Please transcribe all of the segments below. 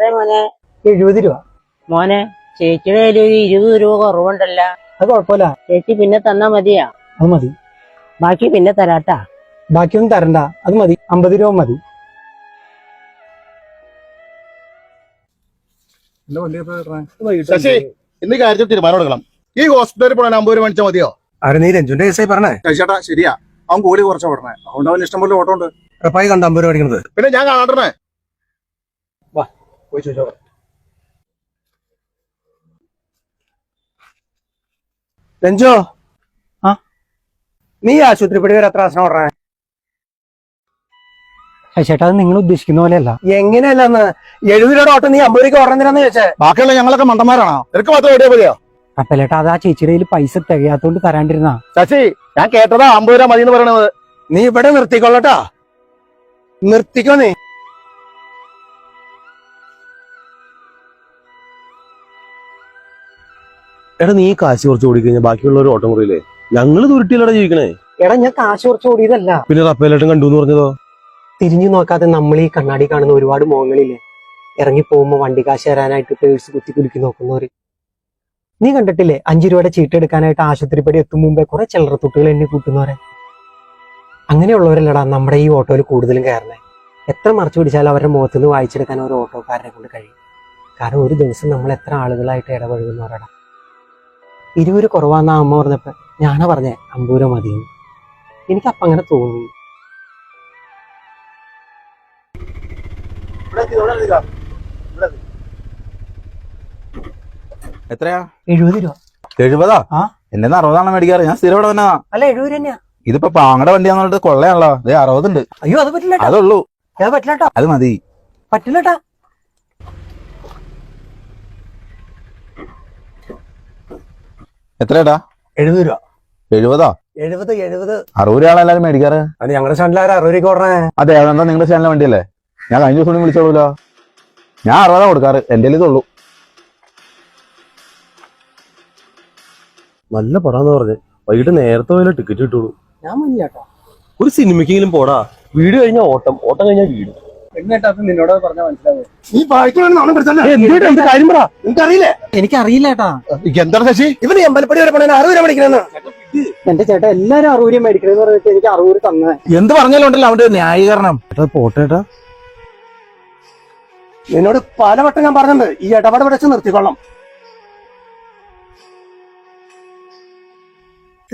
എത്ര മോനെ? 70 രൂപ. മോനെ, ചേച്ചിയുടെ കയ്യിൽ ഒരു 20 രൂപ കുറവുണ്ടല്ല. അത് കുഴപ്പമില്ല, ചേച്ചി പിന്നെ തന്നാ മതിയാ? അത് മതി. ബാക്കി പിന്നെ തരാട്ടാ. ബാക്കിയൊന്നും തരണ്ട, അത് മതി. 50 രൂപ മതി. ശശി, ഇന്ന് കാര്യത്തിൽ തീരുമാനം എടുക്കണം. ഈ ഹോസ്പിറ്റലിൽ പോകാൻ 50 രൂപ മേടിച്ചാൽ മതിയോ? ആരെ നീ രഞ്ജുന്റെ കേസായി പറഞ്ഞേ? ചേട്ടാ ശരിയാ, അവൻ കൂലി കുറച്ചാ പറഞ്ഞേ. അതുകൊണ്ട് അവൻ ഇഷ്ടം പോലെ ഓട്ടം ഉണ്ട്. ഉറപ്പായി കണ്ട 50 രൂപ അടിക്കണത്. പിന്നെ ഞാൻ കാണാണ്ടേ. വാ പോയി ചോദിച്ചോ. രഞ്ജോ, ആ നീ ആശുപത്രിപ്പടി വരെ എത്ര ആസനം ഓടണേ? ചേട്ടാ, അത് നിങ്ങൾ ഉദ്ദേശിക്കുന്ന പോലെയല്ല. എങ്ങനെയല്ലെന്ന് 70 രൂപയുടെ ഓട്ടം നീ 50 രൂപ ഓടണെന്തിനാന്ന് ചോദിച്ചേ? ബാക്കിയുള്ള ഞങ്ങളൊക്കെ മണ്ടന്മാരാണോ? നിനക്ക് മാത്രം എവിടെയാ മതിയോ? അപ്പലേട്ടാ, അത് ആ ചേച്ചിയുടെ കയ്യിൽ പൈസ തികയാത്തോണ്ട് തരാണ്ടിരുന്നാ. ശശി, ഞാൻ കേട്ടതാ 50 രൂപ മതി എന്ന് പറയണത്. നീ ഇവിടെ നിർത്തിക്കൊള്ളട്ടാ, നിർത്തിക്കോ നീ. എടാ, നീ കാശ് കുറച്ച് ഓടിക്കഴിഞ്ഞാൽ ബാക്കിയുള്ളവർ ഓട്ടം കുറയില്ലേ? ഞങ്ങള് ദുരുട്ടിയിലൂടെ ജീവിക്കണേ. എടാ, ഞാൻ കാശ് കുറച്ച് ഓടിയതല്ല. പിന്നെ റപ്പേലായിട്ടും കണ്ടു എന്ന് പറഞ്ഞതോ? തിരിഞ്ഞു നോക്കാതെ നമ്മൾ ഈ കണ്ണാടി കാണുന്ന ഒരുപാട് മുഖങ്ങളില്ലേ, ഇറങ്ങി പോകുമ്പോ വണ്ടി കാശ് തരാനായിട്ട് പേഴ്സ് കുത്തി കുലുക്കി നോക്കുന്നവര്. നീ കണ്ടിട്ടില്ലേ 5 രൂപയുടെ ചീട്ട് എടുക്കാനായിട്ട് ആശുപത്രിപ്പടി എത്തും മുമ്പേ കുറെ ചില്ലറത്തുട്ടുകൾ എന്നെ കൂട്ടുന്നവരെ? അങ്ങനെയുള്ളവരല്ലടാ നമ്മുടെ ഈ ഓട്ടോയിൽ കൂടുതലും കയറണേ. എത്ര മറച്ചു പിടിച്ചാലും അവരുടെ മുഖത്ത് നിന്ന് വായിച്ചെടുക്കാൻ ഒരു ഓട്ടോക്കാരനെ കൊണ്ട് കഴിയും. കാരണം ഒരു ദിവസം നമ്മൾ എത്ര ആളുകളായിട്ട് ഇടപഴകുന്നവരടാ. 20 രൂപ കുറവാന്നാ അമ്മ പറഞ്ഞപ്പോ ഞാനാ പറഞ്ഞേ 50 രൂപ മതിയെന്ന്. എനിക്കപ്പം അങ്ങനെ തോന്നി. എത്രയാ? 70 രൂപ. 70? ആ, എന്നെ 60 മേടിക്കാറ്. ഞാൻ സ്ഥിരം ഇവിടെ തന്നെ. അല്ല 70 രൂപ തന്നെയാ. ഇതിപ്പോ പാങ്ങടെ വണ്ടിയാന്ന് പറഞ്ഞിട്ട് കൊള്ളയാണല്ലോ. 60 ഉണ്ട്. അയ്യോ, അത് പറ്റില്ല. അതുള്ളൂ. അത് പറ്റില്ലട്ടാ. അത് മതി. പറ്റില്ലട്ടാ. എത്രയാടാ? 70 രൂപ. 70? 70 60 രൂപയാണ് എല്ലാരും മേടിക്കാറ്. അത് ഞങ്ങളുടെ സ്റ്റാൻഡിൽ 60 രൂപ ഓടണേ. അതെ, അതെന്താ നിങ്ങളുടെ ചാനലിലെ വണ്ടിയല്ലേ? ഞാൻ കഴിഞ്ഞ ദിവസം കൂടി വിളിച്ചോളൂല്ലോ. ഞാൻ 60 കൊടുക്കാറ്. എന്റെ ഇതുള്ളൂ. നല്ല പടാന്ന് പറഞ്ഞ് വൈകിട്ട് നേരത്തെ പോയാലും ടിക്കറ്റ് കിട്ടുള്ളൂ. ഞാൻ മതിയാട്ടോ. ഒരു സിനിമയ്ക്കെങ്കിലും പോടാ. വീട് കഴിഞ്ഞാൽ ഓട്ടം, ഓട്ടം കഴിഞ്ഞാൽ വീട്. നിന്നോട് പറഞ്ഞാൽ മനസ്സിലാവും. നീ കാര്യം പറ, നിനക്കറിയില്ലേ? എനിക്കറിയില്ല ഏട്ടാ. എന്താണ് ശശി? ഇവന് അമ്പലപ്പടി വരെ പോണേ 60 രൂപ മേടിക്കണെന്ന്. എന്റെ ചേട്ടാ, എല്ലാരും 60 രൂപ മേടിക്കണെന്ന് പറഞ്ഞിട്ട് എനിക്ക് 60 രൂപ തന്നെ. എന്ത് പറഞ്ഞാലും ഉണ്ടല്ലോ അവന്റെ ന്യായീകരണം. പോട്ടേട്ടാ, നിന്നോട് പലവട്ടം ഞാൻ പറഞ്ഞിട്ടുണ്ട്, ഈ ഇടപാട് വെച്ച് നിർത്തിക്കൊള്ളാം.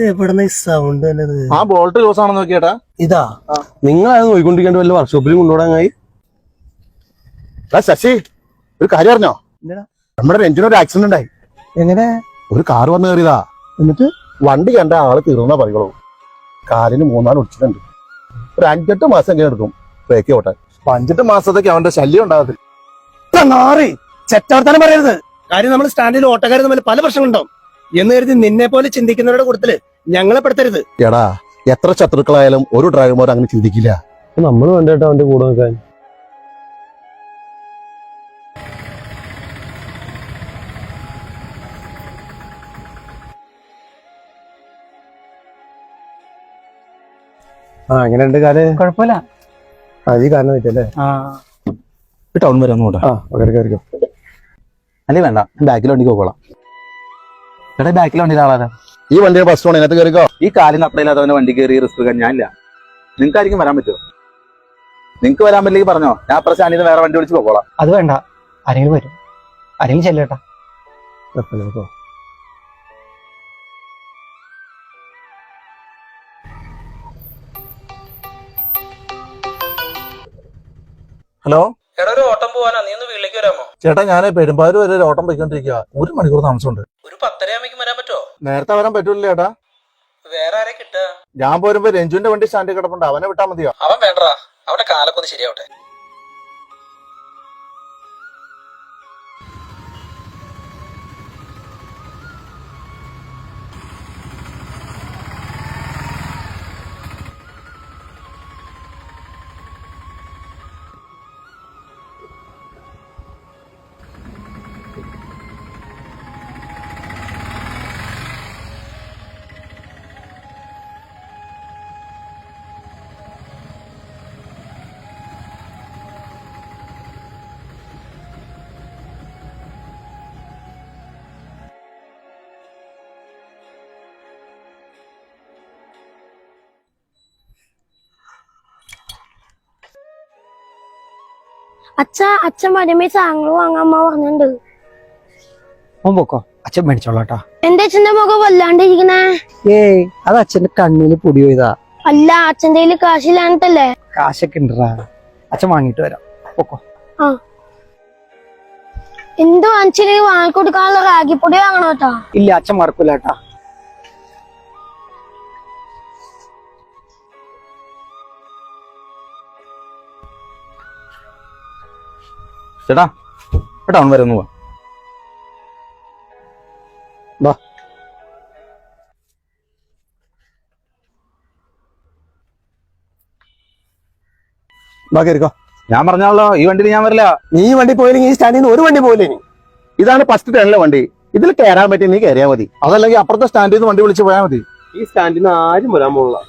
എവിടുന്ന ഈ സൗണ്ട് തന്നെ? ആ ബോൾട്ട് ലൂസ് ആണെന്ന് നോക്കിയേട്ടാ. ഇതാ നിങ്ങളത് നോക്കിക്കൊണ്ടിരിക്കേണ്ട വല്ല വർക്ക്ഷോപ്പിലും കൊണ്ടുപോടാങ്ങായി. ശശി, ഒരു കാര്യം അറിഞ്ഞോ? നമ്മുടെ രഞ്ജിന് ഒരു ആക്സിഡന്റ് ഉണ്ടായി. എങ്ങനെ? ഒരു കാർ വന്ന് കയറിയതാ. എന്നിട്ട് വണ്ടി കണ്ട ആള് തീർന്നാ പറയുള്ളൂ. കാലിന് 3-4 ഒടിച്ചിട്ടുണ്ട്. ഒരു 5-8 മാസം എങ്ങനെ എടുക്കും ബ്രേക്ക് ഓട്ടാൻ. 5-8 മാസത്തേക്ക് അവന്റെ ശല്യം ഉണ്ടാകത്തില്ല. നാറി ചെറ്റവർത്താനം പറയരുത്. കാര്യം നമ്മൾ സ്റ്റാൻഡിൽ ഓട്ടക്കാർ തമ്മിൽ പല പ്രശ്നങ്ങളുണ്ടാവും എന്ന് കരുതി നിന്നെ പോലെ ചിന്തിക്കുന്നവരുടെ കൂട്ടത്തില് ഞങ്ങളെ പെടുത്തരുത്. എടാ, എത്ര ശത്രുക്കളായാലും ഒരു ഡ്രൈവർമാർ അങ്ങനെ ചിന്തിക്കില്ല. നമ്മൾ വേണ്ടേട്ടാ അവന്റെ കൂടെ നിൽക്കാൻ. എങ്ങനെയുണ്ട് കാല്? കുഴപ്പമില്ല. അത് ഈ കാരണം പറ്റല്ലേ? ടൗൺ വരെ ഒന്നും കൂട്ടാ. കയറിക്കോ. അല്ലേ വേണ്ട, ബാക്കിൽ വണ്ടിക്ക് പോകോളാം. എടാ, ബാക്കിൽ വണ്ടിയിൽ ആളാരാ? ഈ വണ്ടിയുടെ ബസ് സ്റ്റോൺ അതിനകത്ത് കയറിക്കോ. ഈ കാലിന് അപ്പടയില്ലാത്തവന്റെ വണ്ടി കയറി റിസ്ക് എടുക്കാൻ ഞാനില്ല. നിങ്ങൾക്കായിരിക്കും വരാൻ പറ്റുമോ? നിങ്ങക്ക് വരാൻ പറ്റില്ലെങ്കിൽ പറഞ്ഞോ, ഞാൻ അപ്പുറം സ്റ്റാൻഡിൽ നിന്ന് വേറെ വണ്ടി വിളിച്ച് പോകോളാം. അത് വേണ്ട, ആരെങ്കിലും വരും. ആരെങ്കിലും ചെല്ലേട്ടാ. ഹലോ എടാ, ഒരു ഓട്ടം പോവാനാ. നീ ഒന്ന് വീട്ടിലേക്ക് വരാമോ? ചേട്ടാ, ഞാൻ പെരുമ്പാവൂർ വരെ ഒരു ഓട്ടം പോയിക്കൊണ്ടിരിക്കുക. 1 മണിക്കൂർ താമസമുണ്ട്. ഒരു 10:30 വരാൻ പറ്റുമോ? നേരത്തെ വരാൻ പറ്റൂല ചേട്ടാ. വേറെ ആരെ കിട്ടുക? ഞാൻ പോരുമ്പോ രഞ്ജുവിന്റെ വണ്ടി സ്റ്റാൻഡിൽ കിടപ്പുണ്ട്. അവനെ വിട്ടാ മതിയോ? അവൻ വേണ്ടടാ, അവന്റെ കാലൊക്കെ ഒന്ന് ശരിയാവട്ടെ. അച്ഛൻ വരുമ്പോ സാധനങ്ങൾ വാങ്ങാൻ അമ്മ പറഞ്ഞിട്ടുണ്ട്. ഓൻ പൊക്കോ, അച്ഛൻ മേടിച്ചോളാട്ടാ. എന്റെ അച്ഛന്റെ മുഖം വല്ലാണ്ടിരിക്കണേ. ഏയ്, അത് അച്ഛന്റെ കണ്ണിൽ പൊടി പോയതാ. അല്ല, അച്ഛന്റെ കയ്യില് കാശില്ലാന്നിട്ടല്ലേ? കാശൊക്കെ ഉണ്ടറാ, അച്ഛൻ വാങ്ങിട്ട് വരാം. പൊക്കോ. എന്ത് വാങ്ങിച്ചില്ലെങ്കിൽ വാങ്ങിക്കൊടുക്കാനുള്ള റാഗിപ്പൊടി വാങ്ങണോ കേട്ടാ? ഇല്ല, അച്ഛൻ മറക്കൂലേട്ടാ. ചേട്ടാ ടൗൺ വരെ ഒന്ന് പോവാ. കയറിക്കോ. ഞാൻ പറഞ്ഞാലോ, ഈ വണ്ടിയിൽ ഞാൻ വരില്ല. നീ വണ്ടി പോയില്ലെങ്കിൽ ഈ സ്റ്റാൻഡിൽ നിന്ന് ഒരു വണ്ടി പോയില്ലേ? നീ ഇതാണ് ഫസ്റ്റ് ട്രെയിനിലെ വണ്ടി. ഇതിൽ കയറാൻ പറ്റി നീ കയറിയാൽ മതി. അതല്ലെങ്കിൽ അപ്പുറത്തെ സ്റ്റാൻഡിൽ നിന്ന് വണ്ടി വിളിച്ച് പോയാൽ മതി. ഈ സ്റ്റാൻഡിൽ നിന്ന് ആരും വരാൻ പോലുള്ള.